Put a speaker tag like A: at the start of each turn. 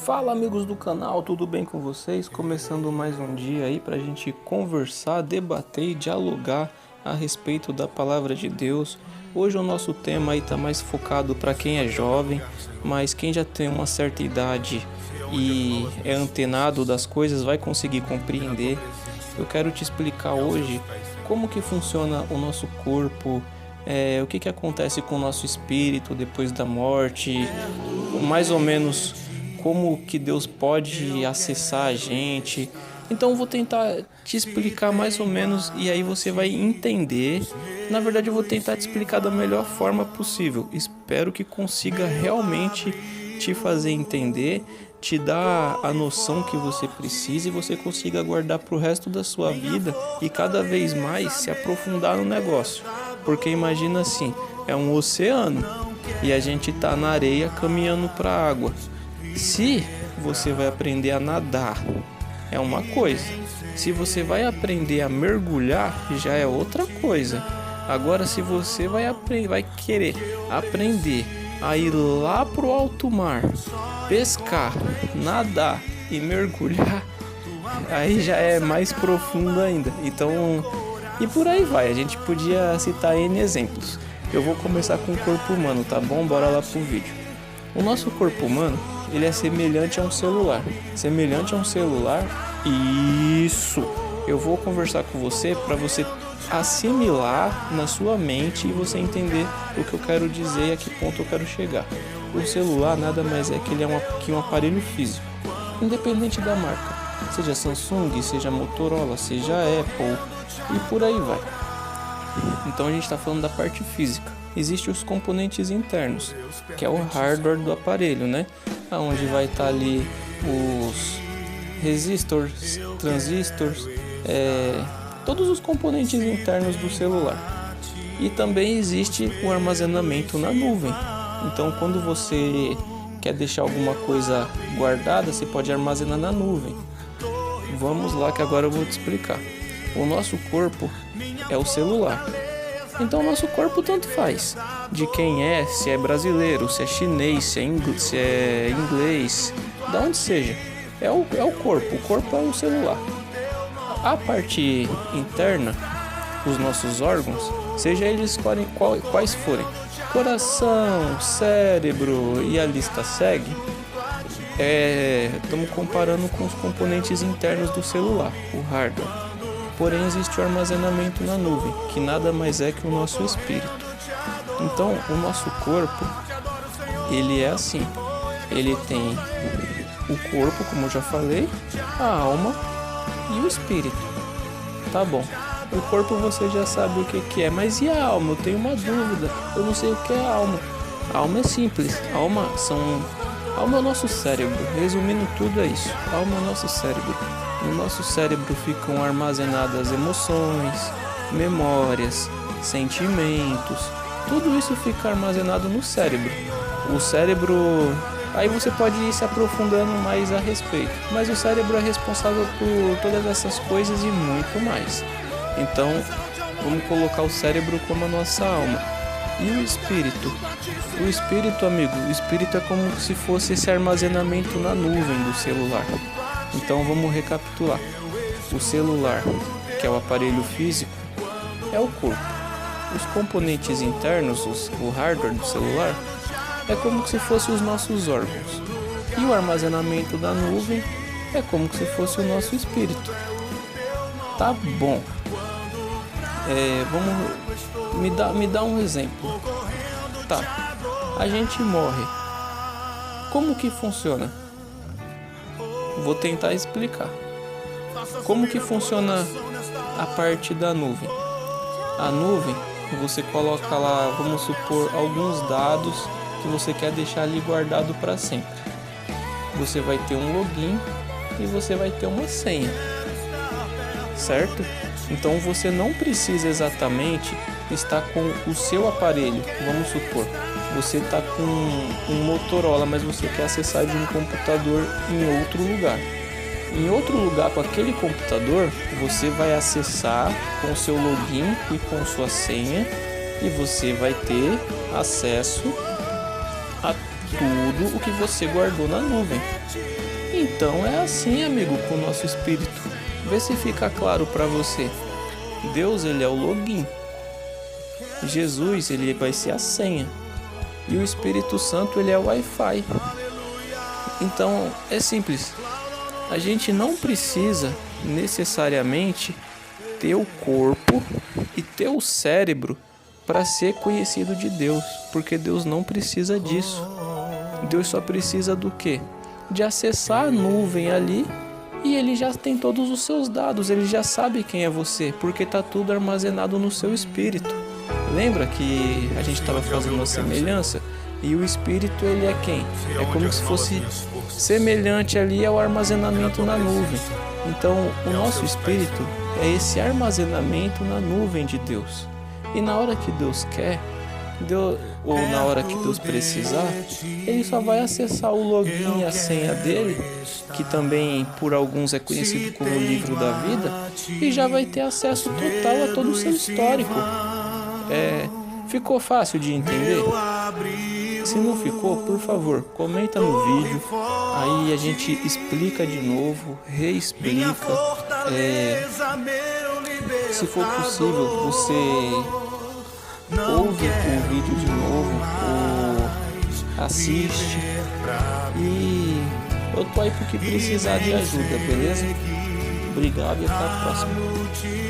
A: Fala amigos do canal, tudo bem com vocês? Começando mais um dia aí pra gente conversar, debater e dialogar a respeito da palavra de Deus. Hoje o nosso tema aí tá mais focado para quem é jovem, mas quem já tem uma certa idade e é antenado das coisas vai conseguir compreender. Eu quero te explicar hoje como que funciona o nosso corpo, o que acontece com o nosso espírito depois da morte, mais ou menos como que Deus pode acessar a gente. Então eu vou tentar te explicar mais ou menos e aí você vai entender. Na verdade eu vou tentar te explicar da melhor forma possível. Espero que consiga realmente te fazer entender, te dar a noção que você precisa e você consiga guardar para o resto da sua vida e cada vez mais se aprofundar no negócio. Porque imagina assim, é um oceano e a gente tá na areia caminhando para a água. Se você vai aprender a nadar, é uma coisa. Se você vai aprender a mergulhar, já é outra coisa. Agora, se você vai querer aprender a ir lá pro alto mar, pescar, nadar e mergulhar, aí já é mais profundo ainda. Então, e por aí vai. A gente podia citar N exemplos. Eu vou começar com o corpo humano, tá bom? Bora lá pro vídeo. O nosso corpo humano, ele é semelhante a um celular. Semelhante a um celular? Isso! Eu vou conversar com você para você assimilar na sua mente e você entender o que eu quero dizer e a que ponto eu quero chegar. O celular nada mais é que ele é que um aparelho físico, independente da marca. Seja Samsung, seja Motorola, seja Apple e por aí vai. Então a gente está falando da parte física. Existem os componentes internos, que é o hardware do aparelho, né? Onde vai estar ali os resistors, transistors, todos os componentes internos do celular. E também existe o armazenamento na nuvem. Então quando você quer deixar alguma coisa guardada, você pode armazenar na nuvem. Vamos lá que agora eu vou te explicar. O nosso corpo é o celular. Então o nosso corpo tanto faz de quem é, se é brasileiro, se é chinês, se é inglês, da onde seja. É o corpo é o celular. A parte interna, os nossos órgãos, seja eles quais forem, coração, cérebro e a lista segue, estamos comparando com os componentes internos do celular, o hardware. Porém existe o armazenamento na nuvem, que nada mais é que o nosso espírito. Então o nosso corpo, ele é assim, ele tem o corpo, como eu já falei, a alma e o espírito. Tá bom, o corpo você já sabe o que é, mas e a alma? Eu tenho uma dúvida, eu não sei o que é a alma. A alma é simples, a alma é o nosso cérebro, resumindo tudo é isso, a alma é o nosso cérebro. No nosso cérebro ficam armazenadas emoções, memórias, sentimentos. Tudo isso fica armazenado no cérebro. O cérebro... Aí você pode ir se aprofundando mais a respeito. Mas o cérebro é responsável por todas essas coisas e muito mais. Então, vamos colocar o cérebro como a nossa alma. E o espírito? O espírito, amigo, o espírito é como se fosse esse armazenamento na nuvem do celular. Então vamos recapitular. O celular, que é o aparelho físico, é o corpo. Os componentes internos, o hardware do celular, é como se fossem os nossos órgãos. E o armazenamento da nuvem é como se fosse o nosso espírito. Tá bom. Me dá um exemplo. Tá. A gente morre. Como que funciona? Vou tentar explicar. Como que funciona a parte da nuvem? A nuvem, você coloca lá, vamos supor, alguns dados que você quer deixar ali guardado para sempre. Você vai ter um login e você vai ter uma senha, certo? Então você não precisa exatamente estar com o seu aparelho. Vamos supor, você está com um Motorola, mas você quer acessar de um computador em outro lugar. Em outro lugar com aquele computador, você vai acessar com seu login e com sua senha e você vai ter acesso tudo o que você guardou na nuvem. Então é assim, amigo, com o nosso espírito. Vê se fica claro para você. Deus, ele é o login. Jesus, ele vai ser a senha. E o Espírito Santo, ele é o Wi-Fi. Então é simples. A gente não precisa necessariamente ter o corpo e ter o cérebro para ser conhecido de Deus, porque Deus não precisa disso. Deus só precisa do quê? De acessar a nuvem ali e ele já tem todos os seus dados, ele já sabe quem é você, porque está tudo armazenado no seu espírito. Lembra que a gente estava fazendo uma semelhança? E o espírito, ele é quem? É como se fosse semelhante ali ao armazenamento na nuvem. Então, o nosso espírito é esse armazenamento na nuvem de Deus. E na hora que Deus quer, ou na hora que Deus precisar, ele só vai acessar o login e a senha dele, que também por alguns é conhecido como o livro da vida, e já vai ter acesso total a todo o seu histórico. Ficou fácil de entender? Se não ficou, por favor, comenta no vídeo, aí a gente explica de novo, reexplica. Se for possível, você ouve o vídeo de novo, ou assiste, e eu tô aí porque precisar de ajuda, beleza? Obrigado e até a próxima.